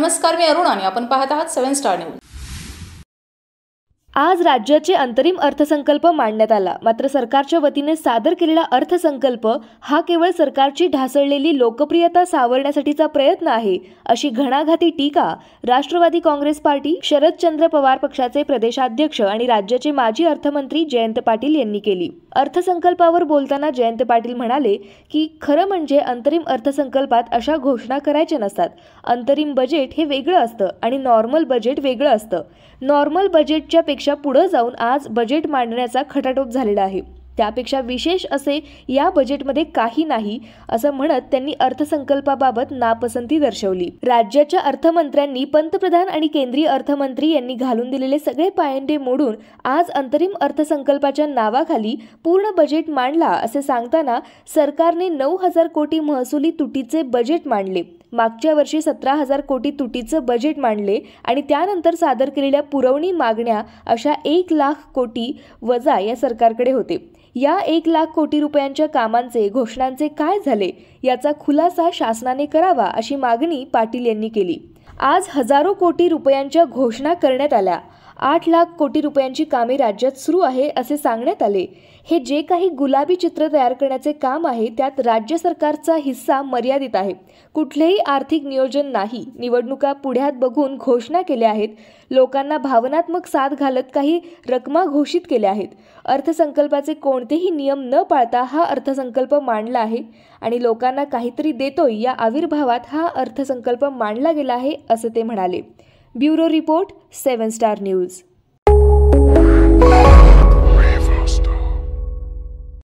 नमस्कार, मी अरुण आणि आपण पाहत आहात 7 स्टार न्यूज। आज राज्याचे अंतरिम अर्थसंकल्प मांडण्यात आला। मात्र सरकारच्या वतीने सादर केलेला अर्थसंकल्प हा केवळ सरकारची ढासळलेली लोकप्रियता सावरण्यासाठीचा प्रयत्न आहे, अशी घणाघाती टीका राष्ट्रवादी काँग्रेस पार्टी, शरदचंद्र पवार पक्षाचे प्रदेशाध्यक्ष आणि राज्याचे माजी अर्थमंत्री जयंत पाटील यांनी केली। अर्थसंकल्पावर बोलताना जयंत पाटील म्हणाले की खरं म्हणजे अंतरिम अर्थसंकल्पात अशा घोषणा करायच्या नसतात। अंतरिम बजेट हे वेगळं असतं आणि नॉर्मल बजेट वेगळं असतं। नॉर्मल बजेटच्या पेक्षा पुढे जाऊन आज बजेट मांडण्याचा खटाटोप झालेला आहे। त्यापेक्षा विशेष असे या बजेटमध्ये काही नाही, असं म्हणत त्यांनी अर्थसंकल्पाबाबत नापसंती दर्शवली। राज्याच्या अर्थमंत्र्यांनी पंतप्रधान आणि केंद्रीय अर्थमंत्री यांनी घालून दिलेले सगळे पायंडे मोडून आज अंतरिम अर्थसंकल्पाच्या नावाखाली पूर्ण बजेट मांडला असे सांगताना सरकारने 9,000 कोटी महसुली तुटीचे बजेट मांडले, मागच्या वर्षी 17,000 कोटी तुटीचं बजेट मांडले आणि त्यानंतर सादर केलेल्या पुरवणी मागण्या अशा 1,00,000 कोटी वजा या सरकारकडे होते। या 1,00,000 कोटी रुपयांच्या कामांचे, घोषणांचे काय झाले याचा खुलासा शासनाने करावा, अशी मागणी पाटील यांनी केली। आज हजारो कोटी रुपयांच्या घोषणा करण्यात आल्या। 8,00,000 कोटी रुपयांची कामे राज्यात सुरू आहे असे सांगण्यात आले। हे जे काही गुलाबी चित्र तयार करण्याचे काम आहे त्यात राज्य सरकारचा हिस्सा मर्यादित आहे। कुठलेही आर्थिक नियोजन नाही। निवडणुका पुढ्यात बघून घोषणा केल्या आहेत। लोकांना भावनात्मक साथ घालत काही रकमा घोषित केल्या आहेत। अर्थसंकल्पाचे कोणतेही नियम न पाळता हा अर्थसंकल्प मांडला आहे आणि लोकांना काहीतरी देतोय या आविर्भावात हा अर्थसंकल्प मांडला गेला आहे, असे ते म्हणाले। Bureau report, 7 star news.